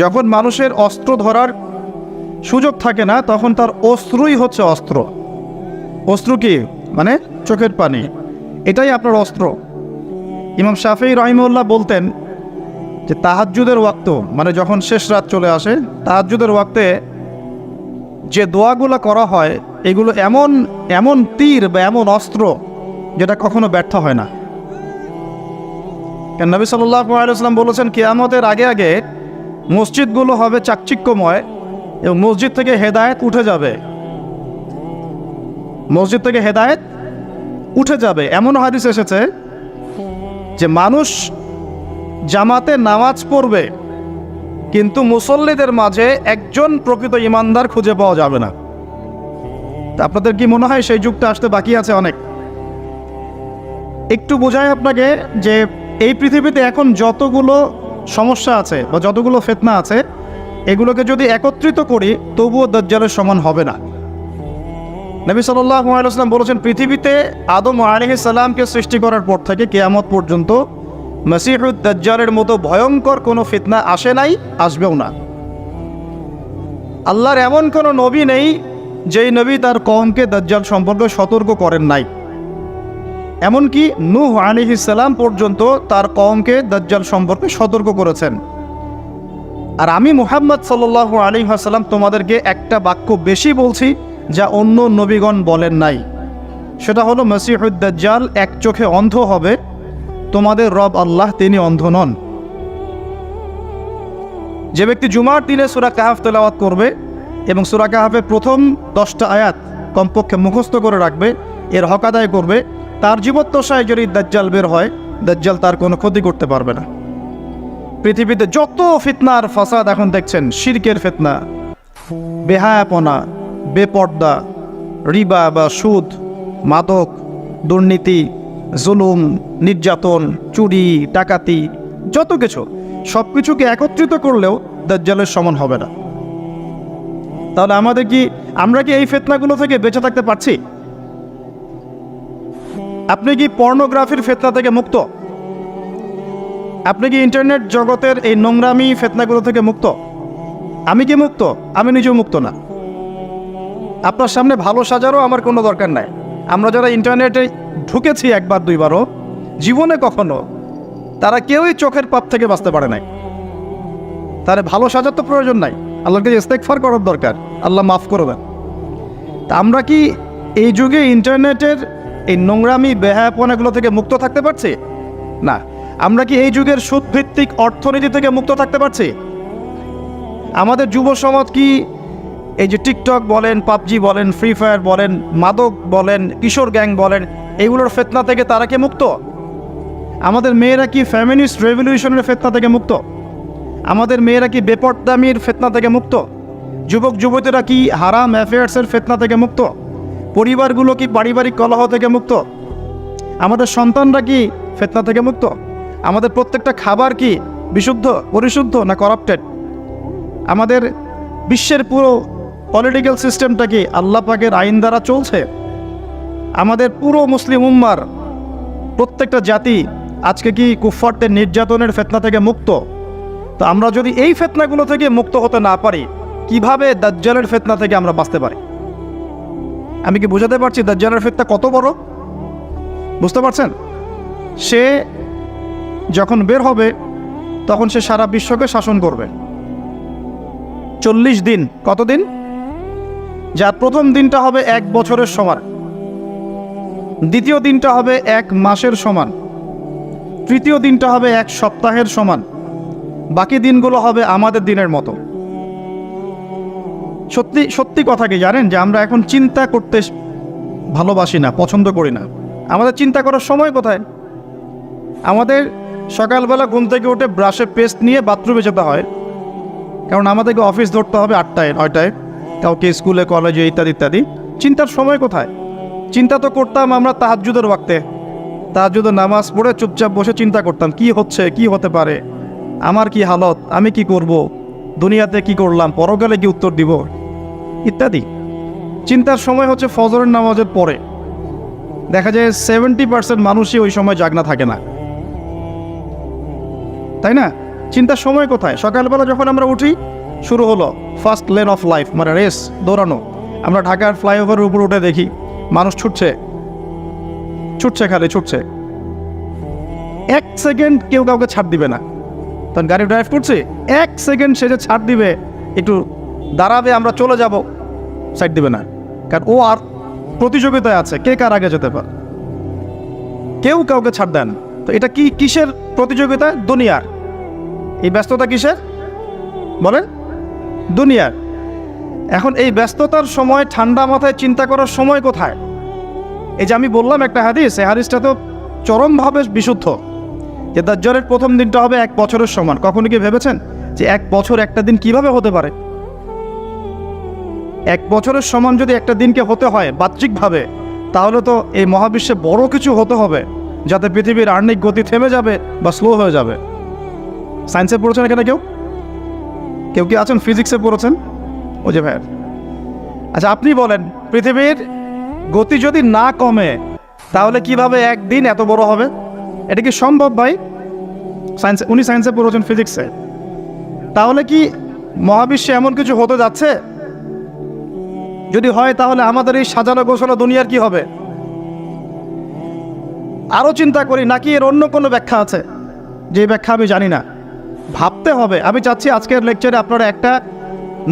যখন মানুষের অস্ত্র ধরার সুযোগ থাকে না, তখন তার অস্ত্রই হচ্ছে অস্ত্র। অস্ত্র কি? মানে চোখের পানি, এটাই আপনার অস্ত্র। ইমাম শাফিঈ রাহিমাহুল্লাহ বলতেন যে তাহাজ্জুদের ওয়াক্ত, মানে যখন শেষ রাত চলে আসে, তাহাজ্জুদের ওয়াক্তে যে দোয়াগুলো করা হয়, এগুলো এমন এমন তীর বা এমন অস্ত্র যেটা কখনো ব্যর্থ হয় না। কেন নবী সাল্লাল্লাহু আলাইহি ওয়াসাল্লাম বলেছেন, কিয়ামতের আগে আগে মসজিদগুলো হবে চাকচিক্যময় এবং মসজিদ থেকে হেদায়েত উঠে যাবে। মসজিদ থেকে হেদায়েত উঠে যাবে। এমন হাদিস এসেছে যে মানুষ জামাতে নামাজ পড়বে, কিন্তু মুসল্লিদের মাঝে একজন প্রকৃত ইমানদার খুঁজে পাওয়া যাবে না। তা আপনাদের কি মনে হয় সেই যুগটা আসতে বাকি আছে অনেক? একটু বোঝাই আপনাকে যে এই পৃথিবীতে এখন যতগুলো সমস্যা আছে বা যতগুলো ফিতনা আছে, এগুলোকে যদি একত্রিত করি তবুও দাজ্জালের সমান হবে না। নবী সাল্লাল্লাহু আলাইহি ওয়াসাল্লাম বলেছেন, পৃথিবীতে আদম আলাইহিস সালামকে সৃষ্টি করার পর থেকে কিয়ামত পর্যন্ত মসিহুদ দাজ্জালের মতো ভয়ঙ্কর কোনো ফিতনা আসে নাই, আসবেও না। আল্লাহর এমন কোনো নবী নেই যেই নবী তার কওমকে দাজ্জাল সম্পর্কে সতর্ক করেন নাই। এমনকি নূহ আলাইহিস সালাম পর্যন্ত তার কওমকে দাজ্জাল সম্পর্কে সতর্ক করেছেন। আর আমি মুহাম্মদ সাল্লাল্লাহু আলাইহি ওয়াসাল্লাম তোমাদেরকে একটা বাক্য বেশি বলছি যা অন্য নবীগণ বলেন নাই, সেটা হলো মসিহুদ দাজ্জাল এক চোখে অন্ধ হবে, তোমাদের রব আল্লাহ তিনি অন্ধ নন। যে ব্যক্তি জুমার দিনে সূরা কাহফ তেলাওয়াত করবে এবং সূরা কাহফের প্রথম 10টা আয়াত কমপক্ষে মুখস্থ করে রাখবে, এর হক আদায় করবে, তার জীবদ্দশায় যদি দাজ্জাল বের হয়, দাজ্জাল তার কোনো ক্ষতি করতে পারবে না। পৃথিবীতে যত ফিতনা আর ফাসাদ এখন দেখছেন, শিরকের ফিতনা, বেহায়াপনা, বেপর্দা, রিবা বা সুদ, মাদক, দুর্নীতি, জুলুম, নির্যাতন, চুরি, ডাকাতি, যত কিছু, সব কিছুকে একত্রিত করলেও দাজ্জালের সমান হবে না। তাহলে আমরা কি এই ফিতনাগুলো থেকে বেঁচে থাকতে পারছি? আপনি কি পর্নোগ্রাফির ফিতনা থেকে মুক্ত? আপনি কি ইন্টারনেট জগতের এই নোংরামি ফিতনাগুলো থেকে মুক্ত? আমি কি মুক্ত? আমি নিজেও মুক্ত না। আপনার সামনে ভালো সাজারও আমার কোনো দরকার নাই। আমরা যারা ইন্টারনেটে ঢুকেছি একবার দুইবারও, জীবনে কখনো তারা কেউই চোখের পাপ থেকে বাঁচতে পারে নাই। তারা ভালো সাজার তো প্রয়োজন নাই, আল্লাহকে ইস্তেগফার করার দরকার, আল্লাহ মাফ করে দেন। তা আমরা কি এই যুগে ইন্টারনেটের এই নোংরামি বেহায়াপনাগুলো থেকে মুক্ত থাকতে পারছি? না। আমরা কি এই যুগের সুদভিত্তিক অর্থনীতি থেকে মুক্ত থাকতে পারছি? আমাদের যুব সমাজ কি এই যে টিকটক বলেন, পাবজি বলেন, ফ্রি ফায়ার বলেন, মাদক বলেন, কিশোর গ্যাং বলেন, এইগুলোর ফিতনা থেকে তারা কি মুক্ত? আমাদের মেয়েরা কি ফেমিনিস্ট রেভলিউশনের ফিতনা থেকে মুক্ত? আমাদের মেয়েরা কি বেপরদামির ফিতনা থেকে মুক্ত? যুবক যুবতীরা কি হারাম অ্যাফেয়ার্সের ফিতনা থেকে মুক্ত? পরিবারগুলো কি পারিবারিক কলহ থেকে মুক্ত? আমাদের সন্তানরা কি ফিতনা থেকে মুক্ত? আমাদের প্রত্যেকটা খাবার কি বিশুদ্ধ, পরিশুদ্ধ না করাপ্টেড? আমাদের বিশ্বের পুরো পলিটিক্যাল সিস্টেমটা কি আল্লাহ পাকের আইন দ্বারা চলছে? আমাদের পুরো মুসলিম উম্মার প্রত্যেকটা জাতি আজকে কি কুফফারদের নির্যাতনের ফিতনা থেকে মুক্ত? তো আমরা যদি এই ফিতনাগুলো থেকে মুক্ত হতে না পারি, কিভাবে দাজ্জালের ফিতনা থেকে আমরা বাঁচতে পারি? আমি কি বোঝাতে পারছি দাজ্জালের ফিতনা কত বড়? বুঝতে পারছেন? সে যখন বের হবে তখন সে সারা বিশ্বকে শাসন করবে 40 দিন। কতদিন? যার প্রথম দিনটা হবে 1 বছরের সমান, দ্বিতীয় দিনটা হবে 1 মাসের সমান, তৃতীয় দিনটা হবে 1 সপ্তাহের সমান, বাকি দিনগুলো হবে আমাদের দিনের মতো। সত্যি সত্যি কথা কি জানেন যে আমরা এখন চিন্তা করতে ভালোবাসি না, পছন্দ করি না। আমাদের চিন্তা করার সময় কোথায়? আমাদের সকালবেলা ঘুম থেকে উঠে ব্রাশে পেস্ট নিয়ে বাথরুমে যেতে হয়, কারণ আমাদেরকে অফিস ধরতে হবে 8টায় 9টায়, কাউকে স্কুলে কলেজে ইত্যাদি ইত্যাদি। চিন্তার সময় কোথায়? চিন্তা তো করতাম আমরা তাহাজ্জুদের ওয়াক্তে, তাহাজ্জুদের নামাজ পড়ে চুপচাপ বসে চিন্তা করতাম কি হচ্ছে, কি হতে পারে, আমার কি হালত, আমি কি করব, দুনিয়াতে কি করলাম, পরকালে কি উত্তর দিব ইত্যাদি। চিন্তার সময় হচ্ছে ফজরের নামাজের পরে। দেখা যায় 70% মানুষই ওই সময় জাগনা থাকে না, তাই না? চিন্তার সময় কোথায়? সকালবেলা যখন আমরা উঠি শুরু হলো ফার্স্ট লেন অফ লাইফ, মানে রেস, দৌড়ানো। আমরা ঢাকার ফ্লাইওভারের উপর উঠে দেখি মানুষ ছুটছে, খালি ছুটছে। 1 সেকেন্ড কেউ কাউকে ছাড় দিবে না। তখন গাড়ি ড্রাইভ করছে, 1 সেকেন্ড সে যে ছাড় দিবে, একটু দাঁড়াবে, আমরা চলে যাব, সাইড দিবে না। কারণ ও আর প্রতিযোগিতায় আছে, কে কার আগে যেতে পারে। কেউ কাউকে ছাড় দেন। তো এটা কি, কিসের প্রতিযোগিতা? দুনিয়ার। এই ব্যস্ততা কিসের বলেন? দুনিয়ার। এখন এই ব্যস্ততার সময় ঠান্ডা মাথায় চিন্তা করার সময় কোথায়? এই যে আমি বললাম একটা হাদিস, এই হাদিসটা তো চরমভাবে বিশুদ্ধ, যে দাজ্জালের প্রথম দিনটা হবে 1 বছরের সমান। কখনো কি ভেবেছেন যে 1 বছর একটা দিন কিভাবে হতে পারে? 1 বছরের সমান যদি একটা দিনকে হতে হয় বাহ্যিকভাবে, তাহলে তো এই মহাবিশ্বে বড় কিছু হতে হবে, যাতে পৃথিবীর আর্নিক গতি থেমে যাবে বা স্লো হয়ে যাবে। সায়েন্সে পড়েছেন এখানে কেউ কি আছেন? ফিজিক্সে পড়েছেন? ও যে ভাই, আচ্ছা আপনি বলেন, পৃথিবীর গতি যদি না কমে তাহলে কিভাবে একদিন এত বড় হবে? এটা কি সম্ভব ভাই? সায়েন্সে, উনি সায়েন্সে পড়েছেন, ফিজিক্সে। তাহলে কি মহাবিশ্বে এমন কিছু হতে যাচ্ছে? যদি হয় তাহলে আমাদের এই সাজানো গোছানো দুনিয়ার কি হবে? আরও চিন্তা করি, নাকি এর অন্য কোনো ব্যাখ্যা আছে, যে ব্যাখ্যা আমি জানি না? ভাবতে হবে। আমি চাচ্ছি আজকের লেকচারে আপনারা একটা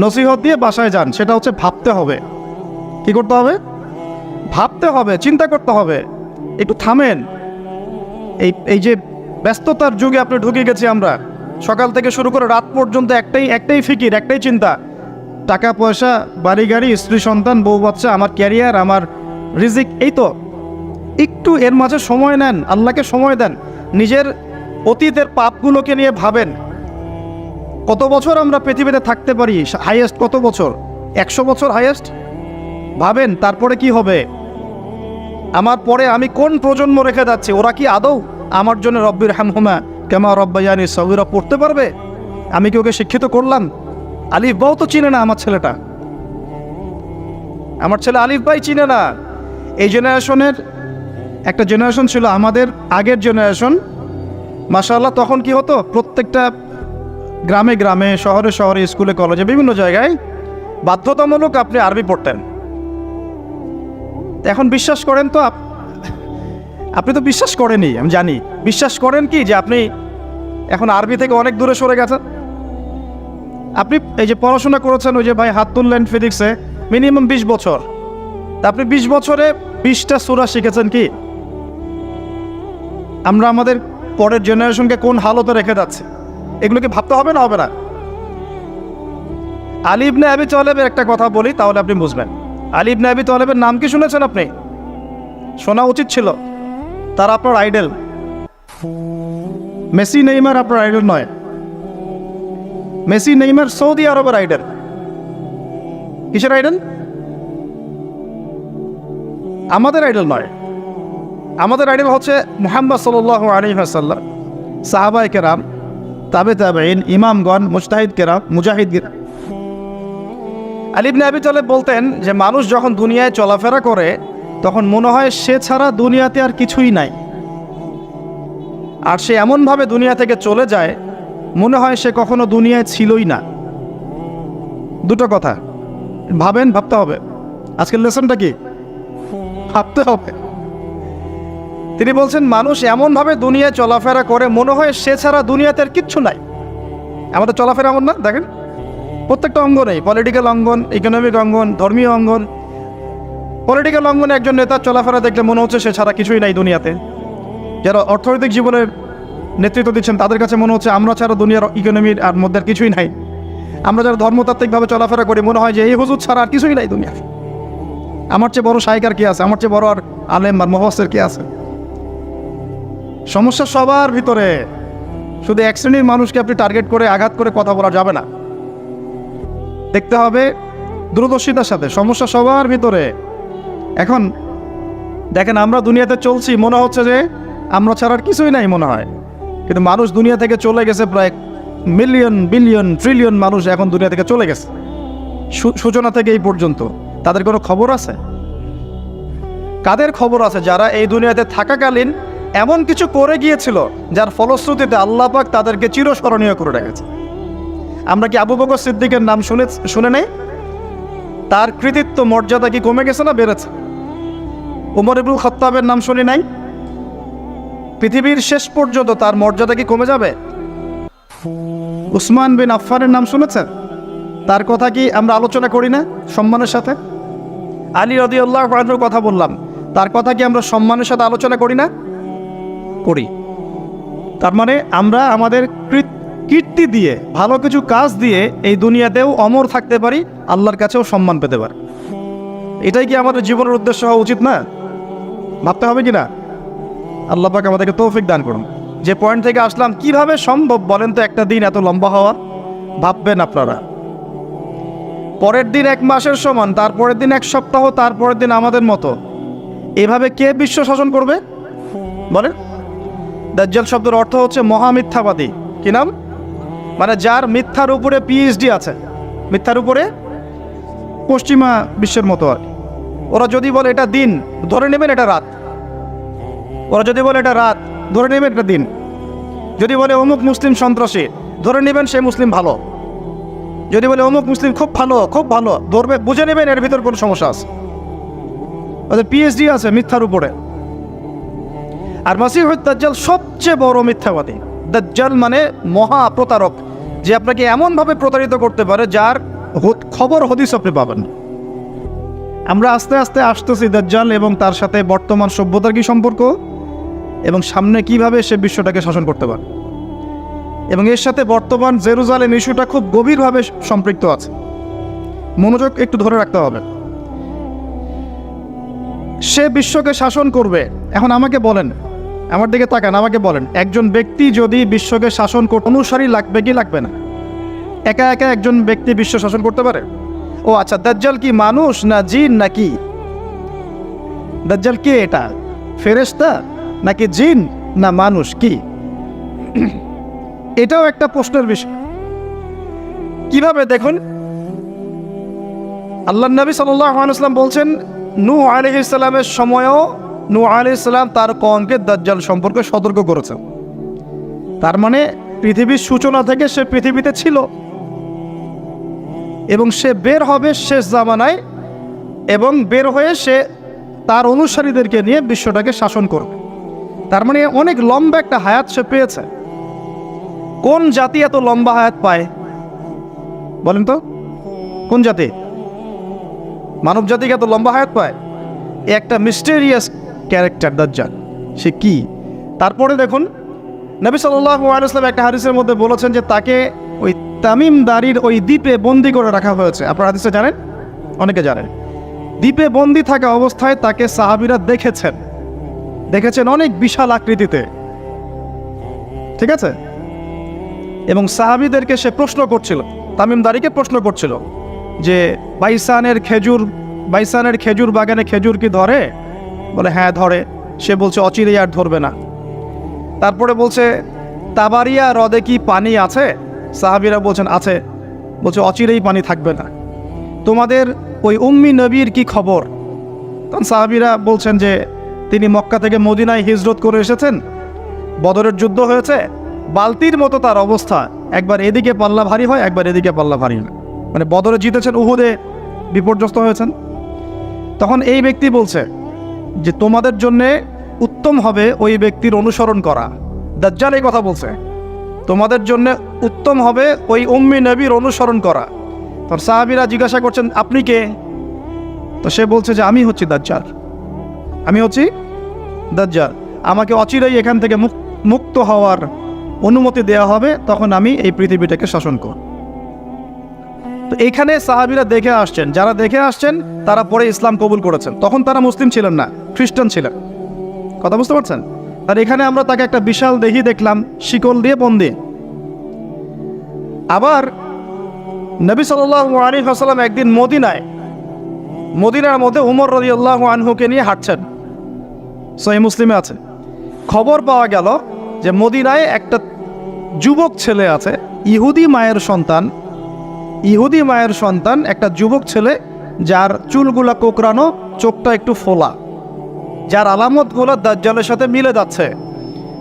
নসিহত দিয়ে বাসায় যান, সেটা হচ্ছে ভাবতে হবে। কি করতে হবে? ভাবতে হবে, চিন্তা করতে হবে। একটু থামেন। এই যে ব্যস্ততার যুগে আপনি ঢুকে গেছি আমরা, সকাল থেকে শুরু করে রাত পর্যন্ত একটাই ফিকির, একটাই চিন্তা, টাকা পয়সা, বাড়ি গাড়ি, স্ত্রী সন্তান, বউ বাচ্চা, আমার ক্যারিয়ার, আমার রিজিক, এই তো। একটু এর মাঝে সময় নেন, আল্লাহকে সময় দেন, নিজের অতীতের পাপগুলোকে নিয়ে ভাবেন। কত বছর আমরা পৃথিবীতে থাকতে পারি? হাইয়েস্ট কত বছর? 100 বছর হাইয়েস্ট। ভাবেন তারপরে কি হবে? আমার পরে আমি কোন প্রজন্ম রেখে যাচ্ছি? ওরা কি আদৌ আমার জন্য রব্বির হামহুমা কামা রব্বায়ানি সগীরা পড়তে পারবে? আমি কি ওকে শিক্ষিত করলাম? আলিফ বাও তো চিনে না আমার ছেলেটা, আমার ছেলে আলিফ বাই চিনে না। এই জেনারেশনের একটা জেনারেশন ছিল, আমাদের আগের জেনারেশন, মাশাআল্লাহ। তখন কি হতো? প্রত্যেকটা গ্রামে গ্রামে, শহরে শহরে, স্কুলে কলেজে, বিভিন্ন জায়গায় বাধ্যতামূলক আপনি আরবি পড়তেন। এখন বিশ্বাস করেন তো? আপনি তো বিশ্বাস করেনই, আমি জানি। বিশ্বাস করেন কি যে আপনি এখন আরবি থেকে অনেক দূরে সরে গেছেন? আপনি এই যে পড়াশোনা করেছেন, ওই যে ভাই হাত তুললেন ফিজিক্সে, মিনিমাম 20 বছর। তা আপনি 20 বছরে 20টা সূরা শিখেছেন কি? আমরা আমাদের পরের জেনারেশনকে কোন হালতে রেখে যাচ্ছে, এগুলোকে ভাবতে হবে না? হবে না? আলী ইবনে আবি তালেবের একটা কথা বলি, তাহলে আপনি বুঝবেন। আলী ইবনে আবি তালেবের নাম কি শুনেছেন আপনি? শোনা উচিত ছিল। তারা আপনার আইডল। মেসি নেইমার আপনার আইডল নয়। মেসি নেইমার সৌদি আরবের আইডল। কিসের আইডল? আমাদের আইডল নয়। আমাদের আইডল হচ্ছে মুহাম্মদ সাল্লাল্লাহু আলাইহি ওয়াসাল্লাম, সাহাবায়ে কেরাম, তাবে তাবেঈন, ইমামগণ, মুজতাহিদ কেরাম, মুজাহিদ। আলী ইবনে আবি তালেব বলতেন যে মানুষ যখন দুনিয়ায় চলাফেরা করে তখন মনে হয় সে ছাড়া দুনিয়াতে আর কিছুই নাই, আর সে এমনভাবে দুনিয়া থেকে চলে যায় মনে হয় সে কখনো দুনিয়ায় ছিলই না। দুটো কথা ভাবেন, ভাবতে হবে। আজকের লেসনটা কি? ভাবতে হবে। তিনি বলছেন মানুষ এমনভাবে দুনিয়ায় চলাফেরা করে মনে হয় সে ছাড়া দুনিয়াতে আর কিচ্ছু নাই। আমাদের চলাফেরা এমন না? দেখেন প্রত্যেকটা অঙ্গনেই, পলিটিক্যাল অঙ্গন, ইকোনমিক অঙ্গন, ধর্মীয় অঙ্গন। পলিটিক্যাল অঙ্গনে একজন নেতার চলাফেরা দেখলে মনে হচ্ছে সে ছাড়া কিছুই নাই দুনিয়াতে। যারা অর্থনৈতিক জীবনে নেতৃত্ব দিচ্ছেন তাদের কাছে মনে হচ্ছে আমরা ছাড়া দুনিয়ার ইকোনমির আর মধ্যে আর কিছুই নাই। আমরা যারা ধর্মতাত্ত্বিকভাবে চলাফেরা করি মনে হয় যে এই হুজুর ছাড়া আর কিছুই নাই দুনিয়া। আমার চেয়ে বড় শাইকার কে আছে? আমার চেয়ে বড় আর আলেম আর মুফাসসির কে আছে? সমস্যা সবার ভিতরে। শুধু এক শ্রেণীর মানুষকে আপনি টার্গেট করে আঘাত করে কথা বলা যাবে না। দেখতে হবে দূরদর্শিতার সাথে, সমস্যা সবার ভিতরে। এখন দেখেন আমরা দুনিয়াতে চলছি, মনে হচ্ছে যে আমরা ছাড়া আর কিছুই নাই মনে হয়, কিন্তু মানুষ দুনিয়া থেকে চলে গেছে। প্রায় মিলিয়ন, বিলিয়ন, ট্রিলিয়ন মানুষ এখন দুনিয়া থেকে চলে গেছে সূচনা থেকে এই পর্যন্ত। তাদের কোনো খবর আছে? কাদের খবর আছে? যারা এই দুনিয়াতে থাকাকালীন এমন কিছু করে গিয়েছিল যার ফলশ্রুতিতে আল্লাহ পাক তাদেরকে চিরস্মরণীয় করে রেখেছে। আমরা কি আবু বকর সিদ্দিকের নাম শুনে নেই? তার কৃতিত্ব মর্যাদা কি কমে গেছে না বেড়েছে? উমর ইবনুল খাত্তাবের নাম শুনি নাই? পৃথিবীর শেষ পর্যন্ত তার মর্যাদা কি কমে যাবে? উসমান বিন আফফানের নাম শুনেছেন? তার কথা কি আমরা আলোচনা করি না সম্মানের সাথে? আলী রাদিয়াল্লাহু আনহুর কথা বললাম, তার কথা কি আমরা সম্মানের সাথে আলোচনা করি না? করি। তার মানে আমরা আমাদের কীর্তি দিয়ে, ভালো কিছু কাজ দিয়ে এই দুনিয়াতেও অমর থাকতে পারি, আল্লাহর কাছেও সম্মান পেতে পারি। এটাই কি আমাদের জীবনের উদ্দেশ্য হওয়া উচিত না? ভাবতে হবে কি না? আল্লাহ পাক আমাদেরকে তৌফিক দান করুন। যে পয়েন্ট থেকে আসলাম, কিভাবে সম্ভব বলেন তো একটা দিন এত লম্বা হওয়া? ভাববেন আপনারা, পরের দিন 1 মাসের সমান, তারপরের দিন 1 সপ্তাহ, তারপরের দিন আমাদের মতো। এভাবে কে বিশ্ব শাসন করবে বলেন? দাজ্জাল শব্দের অর্থ হচ্ছে মহামিথ্যাবাদী। কি নাম? মানে যার মিথ্যার উপরে পিএইচডি আছে, মিথ্যার উপরে, পশ্চিমা বিশ্বের মতো আর। ওরা যদি বলে এটা দিন, ধরে নেবেন এটা রাত। ওরা যদি বলে এটা রাত, ধরে নেবেন এটা দিন। যদি বলে অমুক মুসলিম সন্ত্রাসী, ধরে নেবেন সে মুসলিম ভালো। যদি বলে অমুক মুসলিম খুব ভালো, খুব ভালো, ধরবে, বুঝে নেবেন এর ভিতর কোনো সমস্যা আছে। ওদের পিএইচডি আছে মিথ্যার উপরে। আর মাসিহুদ দাজ্জাল সবচেয়ে বড় মিথ্যাবাদী। দাজ্জাল মানে মহা প্রতারক, যে আপনাকে এমনভাবে প্রতারিত করতে পারে যার খবর হদিস আপনি পাবেন। আমরা আস্তে আস্তে আসতেছি দাজ্জাল এবং তার সাথে বর্তমান সভ্যতার কি সম্পর্ক, এবং সামনে কিভাবে সে বিশ্বটাকে শাসন করতে পারে, এবং এর সাথে বর্তমান জেরুজালেম ইস্যুটা খুব গভীরভাবে সম্পৃক্ত আছে। মনোযোগ একটু ধরে রাখতে হবে। সে বিশ্বকে শাসন করবে। এখন আমাকে বলেন, আমার দিকে তাকান, আমাকে বলেন, একজন ব্যক্তি যদি বিশ্বকে শাসন করতে, অনুসারী লাগবে কি লাগবে না? একা একা একজন ব্যক্তি বিশ্ব শাসন করতে পারে? ও আচ্ছা, দাজ্জাল কি মানুষ না জিন নাকি? দাজ্জাল কে? এটা ফেরেশতা নাকি জিন না মানুষ? কি? এটাও একটা প্রশ্নের বিষয়। কিভাবে দেখুন, আল্লাহর নবী সাল্লাল্লাহু আলাইহি ওয়াসাল্লাম বলছেন, নূহ আলাইহিস সালামের সময়ও নূহ আলাইহিস সালাম তার কওমকে দাজ্জাল সম্পর্কে সতর্ক করেছেন। তার মানে পৃথিবীর সূচনা থেকে সে পৃথিবীতে ছিল, এবং সে বের হবে শেষ জামানায়, এবং বের হয়ে সে তার অনুসারীদেরকে নিয়ে বিশ্বটাকে শাসন করবে। তার মানে অনেক লম্বা একটা হায়াত সে পেয়েছে। কোন জাতি এত লম্বা হায়াত পায় বলেন তো? কোন জাতি মানব জাতিকে এত লম্বা হায়াত পায়? একটা মিস্টেরিয়াস ক্যারেক্টার দাজ্জাল। সে কি? তারপরে দেখুন, নবী সাল্লাল্লাহু আলাইহি ওয়াসাল্লাম একটা হাদিসের মধ্যে বলেছেন যে তাকে ওই তামিম দারির ওই দ্বীপে বন্দি করে রাখা হয়েছে। আপনারা হাদিসে জানেন? অনেকে জানেন। দ্বীপে বন্দি থাকা অবস্থায় তাকে সাহাবীরা দেখেছেন অনেক বিশাল আকৃতিতে, ঠিক আছে? এবং সাহাবীদেরকে সে প্রশ্ন করছিল, তামিম দারিকে প্রশ্ন করছিল যে বাইসানের খেজুর বাগানে খেজুর কি ধরে? বলে হ্যাঁ ধরে। সে বলছে অচিরেই আর ধরবে না। তারপরে বলছে তাবারিয়া হ্রদে কি পানি আছে? সাহাবীরা বলছেন আছে। বলছে অচিরেই পানি থাকবে না। তোমাদের ওই উম্মি নবীর কি খবর? তখন সাহাবীরা বলছেন যে তিনি মক্কা থেকে মদিনায় হিজরত করে এসেছেন, বদরের যুদ্ধ হয়েছে, বালতির মতো তার অবস্থা, একবার এদিকে পাল্লা ভারী হয়, একবার এদিকে পাল্লা ভারী হয়। মানে বদরে জিতেছেন, উহুদে বিপর্যস্ত হয়েছেন। তখন এই ব্যক্তি বলছে যে তোমাদের জন্যে উত্তম হবে ওই ব্যক্তির অনুসরণ করা। দাজ্জাল এই কথা বলছে, তোমাদের জন্য উত্তম হবে ওই উম্মি নবীর অনুসরণ করা। তখন সাহাবীরা জিজ্ঞাসা করছেন আপনি কে? তো সে বলছে যে আমি হচ্ছি দাজ্জাল, আমি হচ্ছি দাজ্জাল। আমাকে অচিরেই এখান থেকে মুক্ত হওয়ার অনুমতি দেওয়া হবে, তখন আমি এই পৃথিবীটাকে শাসন করব। তো এইখানে সাহাবীরা দেখে আসছেন, যারা দেখে আসছেন তারা পরে ইসলাম কবুল করেছেন। তখন তারা মুসলিম ছিলেন না, খ্রিস্টান ছিলেন। কথা বুঝতে পারছেন? আর এখানে আমরা তাকে একটা বিশাল দেহি দেখলাম, শিকল দিয়ে বন্দী। আবার নবী সাল্লাল্লাহু আলাইহি ওয়াসাল্লাম একদিন মদিনার মধ্যে উমর রাদিয়াল্লাহু আনহুকে নিয়ে হাঁটছেন, সহিহ মুসলিমে আছে। খবর পাওয়া গেল যে মদিনায় একটা যুবক ছেলে আছে, ইহুদি মায়ের সন্তান একটা যুবক ছেলে, যার চুলগুলা কোকড়ানো, চোখটা একটু ফোলা, যার আলামতগুলো দাজ্জালের সাথে মিলে যাচ্ছে।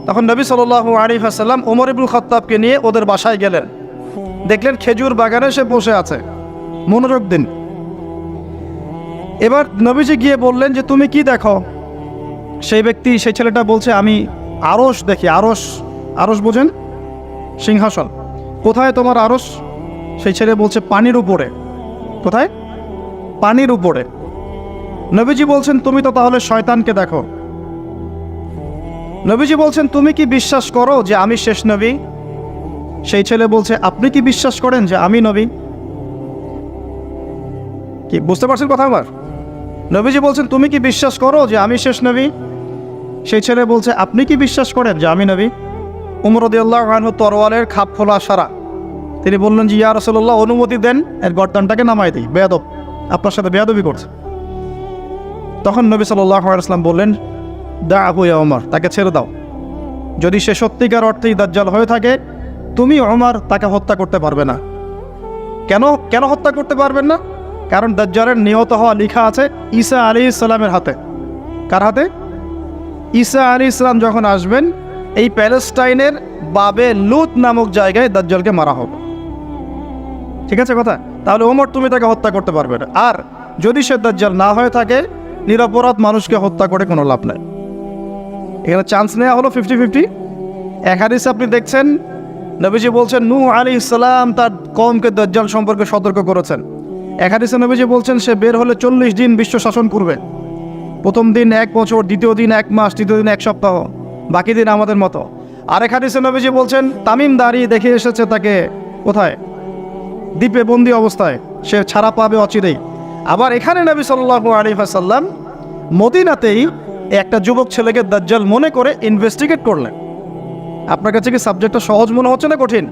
তখন নবী সাল্লাল্লাহু আলাইহি ওয়াসাল্লাম ওমর ইবনুল খাত্তাবকে নিয়ে ওদের বাসায় গেলেন। দেখলেন খেজুর বাগানে সে বসে আছে, মনোযোগ দিন। এবার নবীজি গিয়ে বললেন যে তুমি কি দেখো? সেই ছেলেটা বলছে আমি আরশ দেখি। আরশ বোঝেন? সিংহাসন। কোথায় তোমার আরশ? সেই ছেলে বলছে পানির উপরে। কোথায়? পানির উপরে। নবীজি বলছেন তুমি তো তাহলে শয়তানকে দেখো। নবীজি বলছেন তুমি কি বিশ্বাস করো যে আমি শেষ নবী? সেই ছেলে বলছে আপনি কি বিশ্বাস করেন যে আমি নবী? কি বুঝতে পারছেন কথা আমার? নবীজি বলছেন তুমি কি বিশ্বাস করো যে আমি শেষ নবী? সেই ছেলে বলছে আপনি কি বিশ্বাস করেন যে আমি নবী? উমর রাদিয়াল্লাহু আনহু তরোয়ালের খাপ খোলা সারা। তিনি বললেন যে ইয়া রাসূলুল্লাহ অনুমতি দেন, এর গর্দানটাকে নামাই দিই, বেয়াদব, আপনার সাথে বেয়াদবি করছে। তখন নবী সাল্লাল্লাহু আলাইহি ওয়াসাল্লাম বললেন দাআহু ইয়া ওমর, তাকে ছেড়ে দাও। যদি সে সত্যিকার অর্থেই দাজ্জাল হয়ে থাকে, তুমি ওমর তাকে হত্যা করতে পারবে না। কেন হত্যা করতে পারবেন না? কারণ দাজ্জালের নিহত হওয়া লেখা আছে ঈসা আলাইহিস সালামের হাতে। কার হাতে? ঈসা আলাইহিস সালাম যখন আসবেন এই প্যালেস্টাইনের বাবে লুত নামক জায়গায় দাজ্জালকে মারা হবে। ঠিক আছে কথা? তাহলে ওমর তুমি তাকে হত্যা করতে পারবে না। আর যদি সে দাজ্জাল না হয়ে থাকে, নিরপরাধ মানুষকে হত্যা করে কোনো লাভ নাই। এখানে চান্স নেওয়া হলো 50-50। এক হাদিসে আপনি দেখছেন নবীজি বলছেন নূহ আলাইহিস সালাম তার কওমকে দাজ্জাল সম্পর্কে সতর্ক করেছেন। এক হাদিসে নবীজি বলছেন সে বের হলে 40 দিন বিশ্ব শাসন করবে। প্রথম দিন 1 বছর, দ্বিতীয় দিন 1 মাস, তৃতীয় দিন 1 সপ্তাহ, বাকি দিন আমাদের মতো। আরেক হাদিসে নবীজি বলছেন তামিম দাঁড়িয়ে দেখে এসেছে তাকে কোথায়? দ্বীপে বন্দি অবস্থায়, সে ছাড়া পাবে অচিরেই। আবার এখানে নবী সাল্লাল্লাহু আলাইহি ওয়াসাল্লাম মদিনাতেই একটা যুবক ছেলেকে দাজ্জাল মনে করে ইনভেস্টিগেট করলেন। আপনার কাছে কি সাবজেক্টটা সহজ মনে হচ্ছে না কঠিন?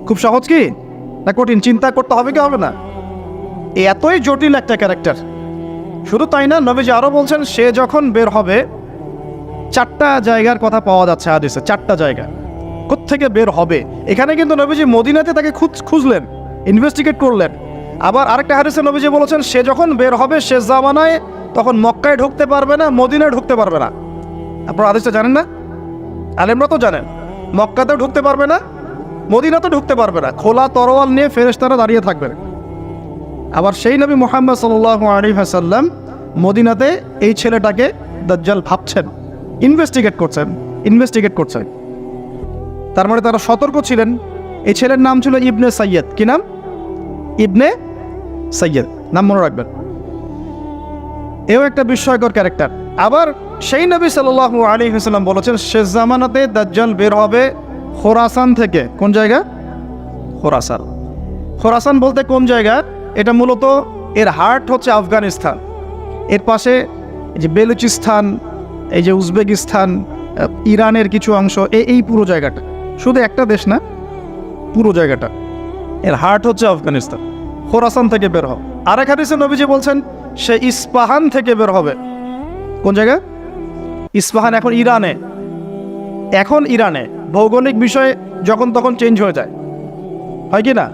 খুব সহজ কি না কঠিন? চিন্তা করতে হবে কি হবে না? এতই জটিল একটা ক্যারেক্টার। শুধু তাই না, নবীজি আরও বলছেন সে যখন বের হবে 4টা জায়গার কথা পাওয়া যাচ্ছে হাদিসে। 4টা জায়গা কোত্থেকে বের হবে। এখানে কিন্তু নবীজি মদিনাতে তাকে খুঁজলেন, ইনভেস্টিগেট করলেন। আবার আরেকটা হাদিসে নবীজি বলেছেন সে যখন বের হবে শেষ জামানায়, তখন মক্কায় ঢুকতে পারবে না, মদিনায় ঢুকতে পারবে না। আপনারা হাদিসটা জানেন না? আলেমরা তো জানেন। মক্কাতেও ঢুকতে পারবে না, মদিনাতেও ঢুকতে পারবে না। খোলা তরোয়াল নিয়ে ফেরেশতারা দাঁড়িয়ে থাকবেন। আবার সেই নবী মুহাম্মদ সাল্লাল্লাহু আলাইহি ওয়াসাল্লাম মদিনাতে এই ছেলেটাকে দাজ্জাল ভাবছেন, ইনভেস্টিগেট করছেন। তার মানে তারা সতর্ক ছিলেন। এই ছেলের নাম ছিল ইবনে সাইয়্যেদ। কি নাম? ইবনে সাইয়্যেদ, নাম মনে রাখবেন। এও একটা বিস্ময়কর ক্যারেক্টার। আবার সেই নবী সাল্লাল্লাহু আলাইহি ওয়াসাল্লাম বলেছেন শেষ জামানাতে দাজ্জাল বের হবে খোরাসান থেকে। কোন জায়গা? খোরাসান বলতে কোন জায়গা? এটা মূলত এর হার্ট হচ্ছে আফগানিস্তান, এর পাশে যে বেলুচিস্তান, এই যে উজবেকিস্তান, ইরানের কিছু অংশ, এই পুরো জায়গাটা, শুধু একটা দেশ না, পুরো জায়গাটা এর হার্ট হচ্ছে আফগানিস্তান। খোরাসান থেকে বের হবে। আরেক হাদিসে নবীজি বলছেন সে ইস্পাহান থেকে বের হবে। কোন জায়গা? ইস্পাহান এখন ইরানে। ভৌগোলিক বিষয়ে যখন তখন চেঞ্জ হয়ে যায়, হয় কি না?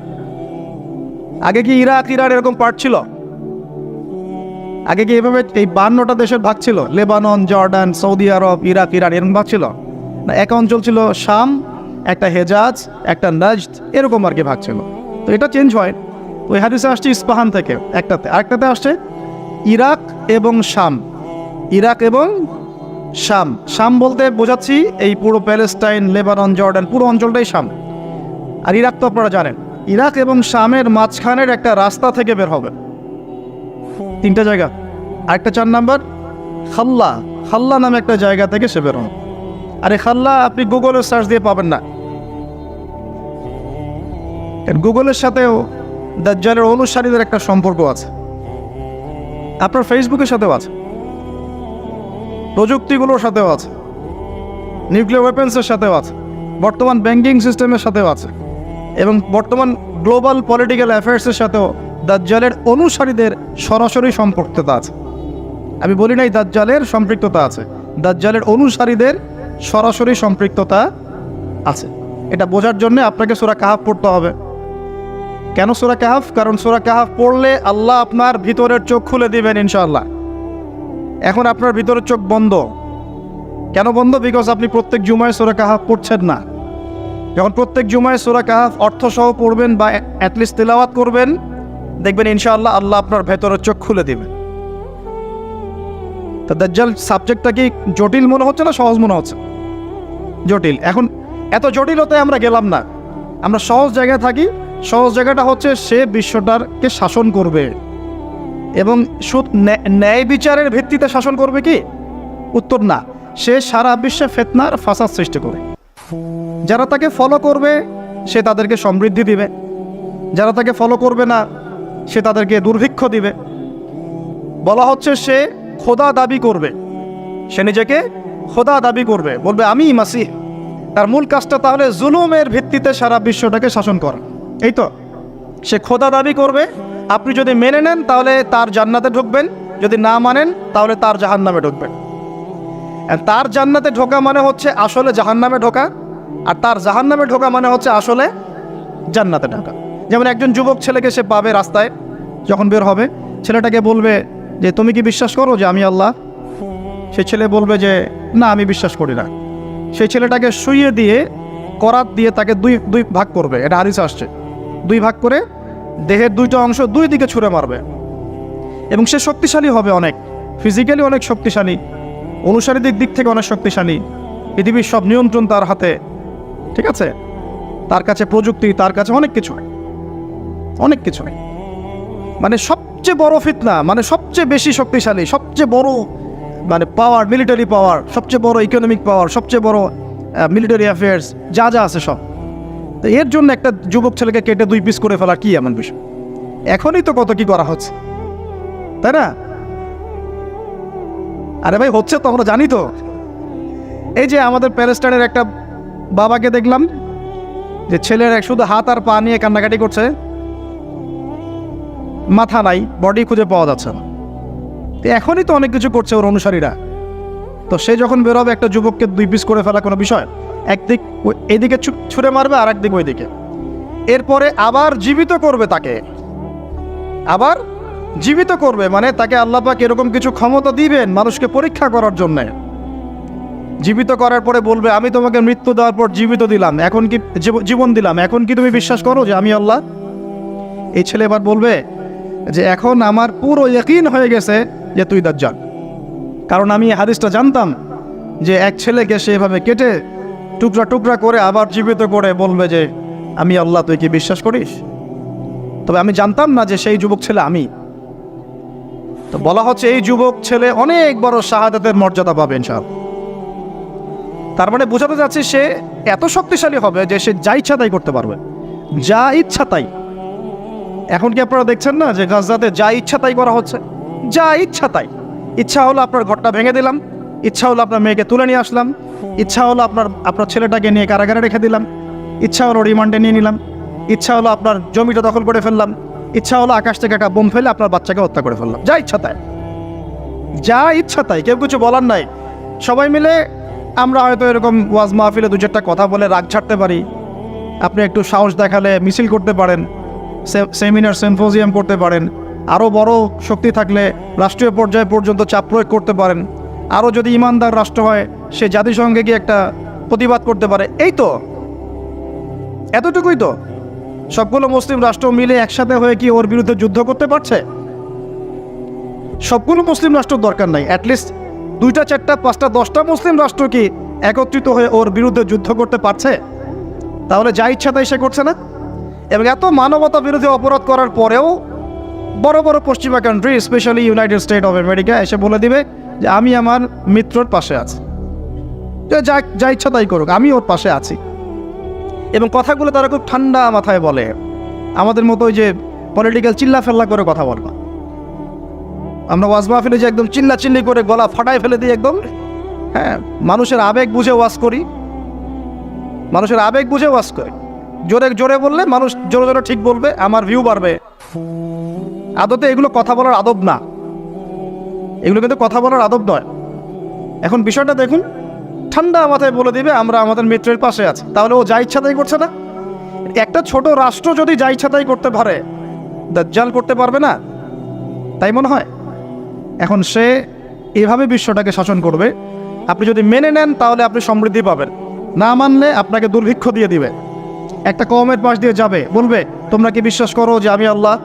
আগে কি ইরাক ইরান এরকম পার্ট ছিল? আগে কি এভাবে এই 52টা দেশের ভাগ ছিল? লেবানন, জর্ডান, সৌদি আরব, ইরাক, ইরান এরকম ভাগ ছিল না? এক অঞ্চল ছিল শাম, একটা হেজাজ, একটা নাজদ, এরকম আর কি ভাগ ছিল। তো এটা চেঞ্জ হয়। ওই হাদিসে আসছে ইস্পাহান থেকে একটাতে, আরেকটাতে আসছে ইরাক এবং শাম। শাম বলতে বোঝাচ্ছি এই পুরো প্যালেস্টাইন, লেবানন, জর্ডান, পুরো অঞ্চলটাই শাম। আর ইরাক তো আপনারা জানেন। ইরাক এবং শামের মাঝখানের একটা রাস্তা থেকে বের হবে। 3টা জায়গা। আরেকটা 4 নাম্বার খাল্লা নামে একটা জায়গা থেকে সে বের হবে। আর এই খাল্লা আপনি গুগলে সার্চ দিয়ে পাবেন না। গুগলের সাথেও দাজ্জালের অনুসারীদের একটা সম্পর্ক আছে, আপনার ফেসবুকের সাথেও আছে, প্রযুক্তিগুলোর সাথেও আছে, নিউক্লিয়ার ওয়েপন্সের সাথেও আছে, বর্তমান ব্যাংকিং সিস্টেমের সাথেও আছে, এবং বর্তমান গ্লোবাল পলিটিক্যাল অ্যাফেয়ার্সের সাথেও দাজ্জালের অনুসারীদের সরাসরি সম্পৃক্ততা আছে। আমি বলি নাই দাজ্জালের সম্পৃক্ততা আছে, দাজ্জালের অনুসারীদের সরাসরি সম্পৃক্ততা আছে। এটা বোঝার জন্য আপনাকে সূরা কাহাফ পড়তে হবে। কেন সূরা কাহাফ? কারণ সূরা কাহাফ পড়লে আল্লাহ আপনার ভিতরের চোখ খুলে দিবেন ইনশাআল্লাহ। এখন আপনার ভিতরে চোখ বন্ধ। কেন বন্ধ? বিকজ আপনি প্রত্যেক জুমায় সূরা কাহাফ পড়ছেন না। যখন প্রত্যেক জুমায় সূরা কাহাফ অর্থসহ পড়বেন বা অ্যাটলিস্ট তেলাওয়াত করবেন, দেখবেন ইনশাআল্লাহ আল্লাহ আপনার ভেতরের চোখ খুলে দেবেন। তা দাজ্জাল সাবজেক্টটা কি জটিল মনে হচ্ছে না সহজ মনে হচ্ছে? জটিল। এখন এত জটিলতায় আমরা গেলাম না, আমরা সহজ জায়গায় থাকি। সহজ জায়গাটা হচ্ছে সে বিশ্বটাকে শাসন করবে এবং ন্যায় বিচারের ভিত্তিতে শাসন করবে কি? উত্তর না, সে সারা বিশ্বে ফিতনার ফাসাদ সৃষ্টি করে। যারা তাকে ফলো করবে সে তাদেরকে সমৃদ্ধি দিবে, যারা তাকে ফলো করবে না সে তাদেরকে দুর্ভিক্ষ দিবে। বলা হচ্ছে সে খোদা দাবি করবে, সে নিজেকে খোদা দাবি করবে, বলবে আমি মাসিহ। তার মূল কাজটা তাহলে জুলুমের ভিত্তিতে সারা বিশ্বটাকে শাসন করা। এই তো, সে খোদা দাবি করবে। আপনি যদি মেনে নেন তাহলে তার জান্নাতে ঢুকবেন, যদি না মানেন তাহলে তার জাহান্নামে ঢুকবেন। আর তার জান্নাতে ঢোকা মানে হচ্ছে আসলে জাহান্নামে ঢোকা, আর তার জাহান্নামে ঢোকা মানে হচ্ছে আসলে জান্নাতে ঢোকা। যেমন একজন যুবক ছেলেকে সে পাবে রাস্তায়, যখন বের হবে ছেলেটাকে বলবে যে তুমি কি বিশ্বাস করো যে আমি আল্লাহ? সেই ছেলে বলবে যে না, আমি বিশ্বাস করি না। সেই ছেলেটাকে শুইয়ে দিয়ে করাত দিয়ে তাকে দুই ভাগ করবে, এটা হাদিসে আসছে। দুই ভাগ করে দেহের দুইটা অংশ দুই দিকে ছুঁড়ে মারবে এবং সে শক্তিশালী হবে, অনেক ফিজিক্যালি অনেক শক্তিশালী, অনুসারীদের দিক থেকে অনেক শক্তিশালী। পৃথিবীর সব নিয়ন্ত্রণ তার হাতে, ঠিক আছে? তার কাছে প্রযুক্তি, তার কাছে অনেক কিছু, অনেক কিছু। মানে সবচেয়ে বড় ফিতনা, মানে সবচেয়ে বেশি শক্তিশালী, সবচেয়ে বড় মানে পাওয়ার, মিলিটারি পাওয়ার, সবচেয়ে বড় ইকোনমিক পাওয়ার, সবচেয়ে বড় মিলিটারি অ্যাফেয়ার্স যা যা আছে সব। তো এর জন্য একটা যুবক ছেলেকে কেটে দুই পিস করে ফেলা কি এমন বিষয়? এখনই তো কত কি করা হচ্ছে, তাই না? আরে ভাই হচ্ছে তো, আমরা জানি তো। এই যে আমাদের প্যালেস্টাইনের একটা বাবাকে দেখলাম যে ছেলের শুধু হাত আর পা নিয়ে কান্নাকাটি করছে, মাথা নাই, বডি খুঁজে পাওয়া যাচ্ছে না। তো এখনই তো অনেক কিছু করছে ওর অনুসারীরা। তো সে যখন বেরোবে একটা যুবককে দুই পিস করে ফেলা কোনো বিষয়? একদিক এইদিকে ছুঁড়ে মারবে আর একদিক ওইদিকে, এরপরে আবার জীবিত করবে তাকে, আবার জীবিত করবে। মানে তাকে আল্লাহ পাক এরকম কিছু ক্ষমতা দিবেন মানুষকে পরীক্ষা করার জন্যে। জীবিত করার পরে বলবে আমি তোমাকে মৃত্যু দেওয়ার পর জীবিত দিলাম, এখন কি জীবন দিলাম, এখন কি তুমি বিশ্বাস করো যে আমি আল্লাহ? এই ছেলে এবার বলবে যে এখন আমার পুরো ইয়াকিন হয়ে গেছে যে তুই দাজ্জাল, কারণ আমি হাদিসটা জানতাম যে এক ছেলেকে সে এভাবে কেটে টুকরা টুকরা করে আবার জীবিত করে বলবে যে আমি আল্লাহ, তুই কি বিশ্বাস করিস? তবে আমি জানতাম না যে সেই যুবক ছেলে আমি। তো বলা হচ্ছে এই যুবক ছেলে অনেক বড় শাহাদাতের মর্যাদা পাবে ইনশাআল্লাহ। তার মানে বোঝাতে যাচ্ছে সে এত শক্তিশালী হবে যে সে যা ইচ্ছা তাই করতে পারবে, যা ইচ্ছা তাই। এখন কি আপনারা দেখছেন না যে গাজাতে যা ইচ্ছা তাই করা হচ্ছে? যা ইচ্ছা তাই। ইচ্ছা হলো আপনার ঘরটা ভেঙে দিলাম, ইচ্ছা হলো আপনার মেয়েকে তুলে নিয়ে আসলাম, ইচ্ছা হলো আপনার ছেলেটাকে নিয়ে কারাগারে রেখে দিলাম, ইচ্ছা হলো রিমান্ডে নিয়ে নিলাম, ইচ্ছা হলো আপনার জমিটা দখল করে ফেললাম, ইচ্ছা হলো আকাশ থেকে একটা বোম ফেলে আপনার বাচ্চাকে হত্যা করে ফেললাম। যা ইচ্ছা তাই, যা ইচ্ছা তাই, কেউ কিছু বলার নাই। সবাই মিলে আমরা হয়তো এরকম ওয়াজ মাহফিলে দু চারটা কথা বলে রাগ ছাড়তে পারি, আপনি একটু সাহস দেখালে মিছিল করতে পারেন, সেমিনার সিম্পোজিয়াম করতে পারেন, আরও বড় শক্তি থাকলে রাষ্ট্রীয় পর্যায় পর্যন্ত চাপ প্রয়োগ করতে পারেন, আরও যদি ইমানদার রাষ্ট্র হয় সে জাতিসংঘে গিয়ে একটা প্রতিবাদ করতে পারে। এই তো, এতটুকুই তো। সবগুলো মুসলিম রাষ্ট্র মিলে একসাথে হয়ে কি ওর বিরুদ্ধে যুদ্ধ করতে পারছে? সবগুলো মুসলিম রাষ্ট্রের দরকার নাই, অ্যাটলিস্ট 2টা 4টা 5টা 10টা মুসলিম রাষ্ট্র কি একত্রিত হয়ে ওর বিরুদ্ধে যুদ্ধ করতে পারছে? তাহলে যা ইচ্ছা তাই সে করছে না। এবং এত মানবতা বিরোধী অপরাধ করার পরেও বড় বড় পশ্চিমা country, specially United state of America এসে বলে দিবে যে আমি আমার মিত্রর পাশে আছি, যা ইচ্ছা তাই করুক, আমি ওর পাশে আছি। এবং কথাগুলো তারা খুব ঠান্ডা মাথায় বলে, আমাদের মতো ওই যে পলিটিক্যাল চিল্লা ফেল্লা করে কথা বলবা। আমরা ওয়াজ মাহফিলে যে একদম চিল্লা চিল্লি করে গলা ফাটায় ফেলে দিই একদম, হ্যাঁ, মানুষের আবেগ বুঝে ওয়াজ করি, মানুষের আবেগ বুঝে ওয়াজ করি। জোরে জোরে বললে মানুষ জোরে জোরে ঠিক বলবে, আমার ভিউ বাড়বে। আদতে এগুলো কথা বলার আদব না, এগুলো কিন্তু কথা বলার আদব নয়। এখন বিষয়টা দেখুন, ঠান্ডা মাথায় বলে দিবে আমরা আমাদের মিত্রের পাশে আছি, তাহলে ও যা ইচ্ছা তাই করছে না? একটা ছোট রাষ্ট্র যদি যা ইচ্ছা তাই করতে পারে, দাজ্জাল করতে পারবে না? তাই মনে হয়? এখন সে এভাবে বিশ্বটাকে শাসন করবে। আপনি যদি মেনে নেন তাহলে আপনি সমৃদ্ধি পাবেন, না মানলে আপনাকে দুর্ভিক্ষ দিয়ে দিবে। একটা কওমের পাশ দিয়ে যাবে, বলবে তোমরা কি বিশ্বাস করো যে আমি আল্লাহ?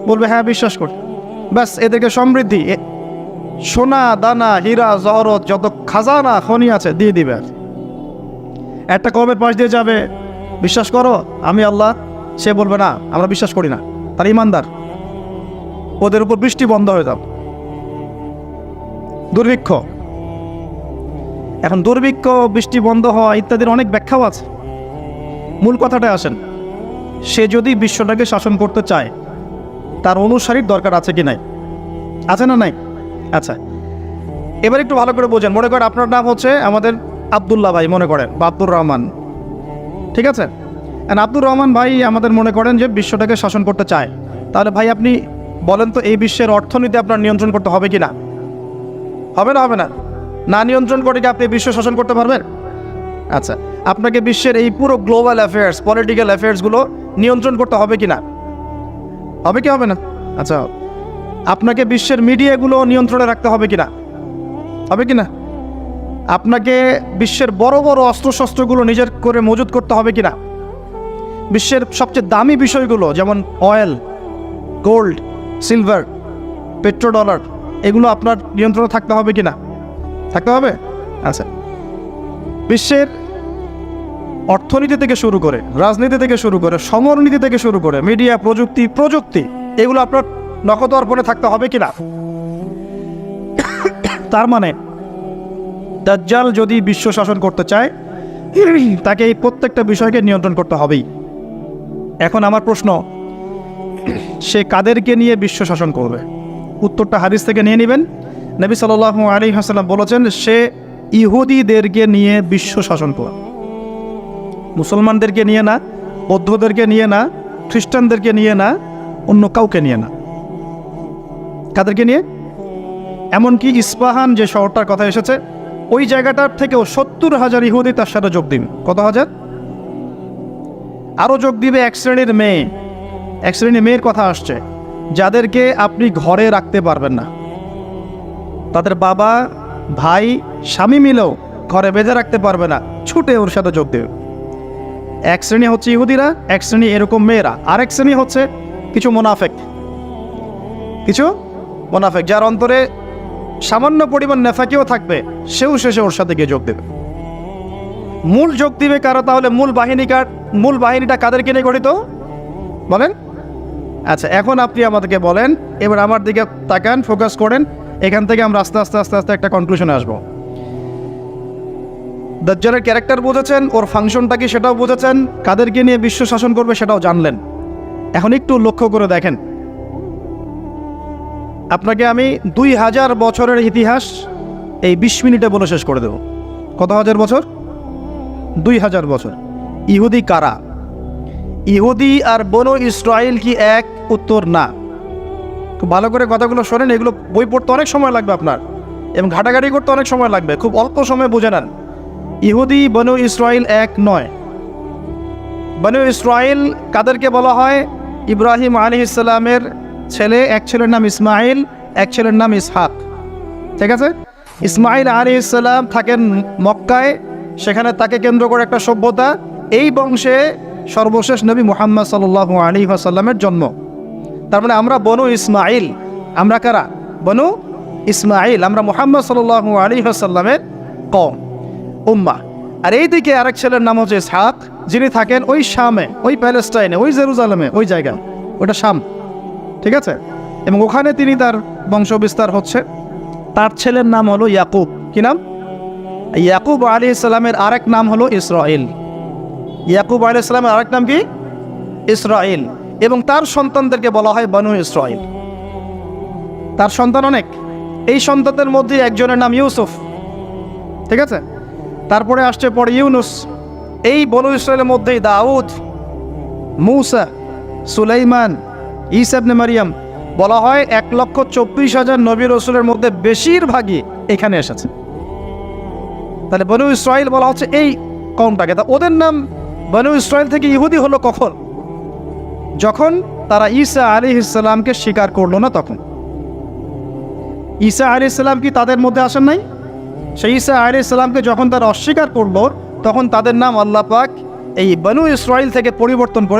বলবে হ্যাঁ বিশ্বাস করি। ব্যাস এদেরকে সমৃদ্ধি, সোনা দানা হীরা জহরত যত খাজানা খনি আছে দিয়ে দিবে। একটা কওমের পাশ দিয়ে যাবে, বিশ্বাস করো আমি আল্লাহ, সে বলবে না আমরা বিশ্বাস করি না, তার ইমানদার। ওদের উপর বৃষ্টি বন্ধ হয়ে যাবে, দুর্ভিক্ষ। এখন দুর্ভিক্ষ, বৃষ্টি বন্ধ হওয়া ইত্যাদির অনেক ব্যাখ্যাও আছে। মূল কথাটায় আসেন, সে যদি বিশ্বটাকে শাসন করতে চায় তার অনুসারীর দরকার আছে কি নাই? আছে না নাই? আচ্ছা, এবার একটু ভালো করে বোঝেন। মনে করেন আপনার নাম হচ্ছে আমাদের আব্দুল্লাহ ভাই, মনে করেন, বা আব্দুর রহমান, ঠিক আছে? আব্দুর রহমান ভাই আমাদের মনে করেন যে বিশ্বটাকে শাসন করতে চায়। তাহলে ভাই আপনি বলেন তো এই বিশ্বের অর্থনীতি আপনার নিয়ন্ত্রণ করতে হবে কি না? হবে না? হবে না। না নিয়ন্ত্রণ করে কি আপনি বিশ্ব শাসন করতে পারবেন? আচ্ছা, আপনাকে বিশ্বের এই পুরো গ্লোবাল অ্যাফেয়ার্স, পলিটিক্যাল অ্যাফেয়ার্সগুলো নিয়ন্ত্রণ করতে হবে কি না? হবে কি হবে না? আচ্ছা, আপনাকে বিশ্বের মিডিয়াগুলো নিয়ন্ত্রণে রাখতে হবে কি না? হবে কি না? আপনাকে বিশ্বের বড় বড় অস্ত্রশস্ত্রগুলো নিজের করে মজুত করতে হবে কি না? বিশ্বের সবচেয়ে দামি বিষয়গুলো যেমন অয়েল, গোল্ড, সিলভার, পেট্রোডলার, এগুলো আপনার নিয়ন্ত্রণে থাকতে হবে কি না? থাকতে হবে। আচ্ছা, বিশ্বের অর্থনীতি থেকে শুরু করে, রাজনীতি থেকে শুরু করে, সমরনীতি থেকে শুরু করে, মিডিয়া, প্রযুক্তি এগুলো আপনার নখদর্পণে থাকতে হবে কি না? তার মানে দাজ্জাল যদি বিশ্ব শাসন করতে চায় তাকে এই প্রত্যেকটা বিষয়কে নিয়ন্ত্রণ করতে হবেই। এখন আমার প্রশ্ন, সে কাদেরকে নিয়ে বিশ্ব শাসন করবে? উত্তরটা হাদিস থেকে নিয়ে নেবেন। নবী সাল্লাল্লাহু আলাইহি ওয়াসাল্লাম বলেছেন, সে ইহুদিদেরকে নিয়ে বিশ্ব শাসন করবে। মুসলমানদেরকে নিয়ে না, বৌদ্ধদেরকে নিয়ে না, খ্রিস্টানদেরকে নিয়ে না, অন্য কাউকে নিয়ে না। কাদেরকে নিয়ে? এমনকি ইস্পাহান যে শহরটার কথা এসেছে, ওই জায়গাটার থেকেও 70,000 ইহুদি তার সাথে যোগ দিবে। কত হাজার? আরও যোগ দিবে এক শ্রেণীর মেয়ে। এক শ্রেণীর মেয়ের কথা আসছে যাদেরকে আপনি ঘরে রাখতে পারবেন না, তাদের বাবা, ভাই, স্বামী মিলেও ঘরে বেঁধে রাখতে পারবে না, ছুটে ওর সাথে যোগ দেবে। এক শ্রেণী হচ্ছে ইহুদিরা, এক শ্রেণী এরকম মেয়েরা, আরেক শ্রেণী হচ্ছে কিছু মুনাফেক, যার অন্তরে সামান্য পরিমাণ নেফাকিও থাকবে, সেও শেষে ওর সাথে গিয়ে যোগ দেবে। মূল যোগ দিবে কারা? তাহলে মূল বাহিনীটা কাদেরকে নিয়ে গঠিত বলেন? আচ্ছা, এখন আপনি আমাদেরকে বলেন, এবার আমার দিকে তাকান, ফোকাস করেন, এখান থেকে আমরা আস্তে আস্তে একটা কনক্লুশনে আসবো। দাজ্জালের ক্যারেক্টার বুঝেছেন, ওর ফাংশনটা কি সেটাও বুঝেছেন, কাদেরকে নিয়ে বিশ্ব শাসন করবে সেটাও জানলেন। এখন একটু লক্ষ্য করে দেখেন, আপনাকে আমি 2000 বছরের ইতিহাস এই 20 মিনিটে বলে শেষ করে দেব। কত হাজার বছর? 2000 বছর। ইহুদি কারা? ইহুদি আর বনু ইসরাইল কি এক? উত্তর না। খুব ভালো করে কথাগুলো শোনেন, এগুলো বই পড়তে অনেক সময় লাগবে আপনার, এবং ঘাটাঘাটি করতে অনেক সময় লাগবে, খুব অল্প সময় বুঝে নেন। ইহুদি বনু ইসরাইল এক নয়। বনু ইসরাইল কাদেরকে বলা হয়? ইব্রাহিম আলাইহিস সালামের ছেলে, এক ছেলের নাম ইসমাইল, এক ছেলের নাম ইসহাক, ঠিক আছে? ইসমাইল আলাইহিস সালাম থাকেন মক্কায়, সেখানে তাকে কেন্দ্র করে একটা সভ্যতা। এই বংশে সর্বশেষ নবী মুহাম্মদ সাল্লাল্লাহু আলাইহি ওয়াসাল্লামের জন্ম। তার মানে আমরা বনু ইসমাইল। আমরা কারা? বনু ইসমাইল। আমরা মুহাম্মদ সাল্লাল্লাহু আলাইহি ওয়াসাল্লামের কওম, উম্মাহ। আর এইদিকে আরেক ছেলের নাম হচ্ছে ইসহাক, যিনি থাকেন ওই শামে, ওই প্যালেস্টাইনে, ওই জেরুজালেমে, ওই জায়গা, ওটা শাম, ঠিক আছে? এবং ওখানে তিনি তার বংশ বিস্তার হচ্ছে। তার ছেলের নাম হলো ইয়াকুব। কি নাম? ইয়াকুব আলাইহিস সালামের আরেক নাম হলো ইসরাইল। ইয়াকুব আলাইহিস সালামের আরেক নাম কি? ইসরাইল। এবং তার সন্তানদেরকে বলা হয় বনু ইসরাইল। তার সন্তান অনেক। এই সন্তানদের মধ্যে একজনের নাম ইউসুফ, ঠিক আছে? তারপরে আসছে পরে ইউনুস। এই বনু ইসরাইলের মধ্যেই দাউদ, মূসা, সুলাইমান, ঈসা ইবনে মারিয়াম। বলা হয় 1,24,000 নবী রাসূলের মধ্যে বেশিরভাগই এখানে এসেছে। তাহলে বনু ইসরাইল বলা হচ্ছে এই কওমটাকে। তা ওদের নাম বনু ইসরাইল থেকে ইহুদি হলো কখন? যখন তারা ঈসা আলাইহিস সালামকে স্বীকার করলো না তখন। ঈসা আলাইহিস সালাম কি তাদের মধ্যে আসেন নাই? সেই ঈসা আলাইহিস সালামকে যখন তারা অস্বীকার করলো, তখন তাদের নাম আল্লাহ পাক এই বনু ইসরাইল থেকে পরিবর্তন করে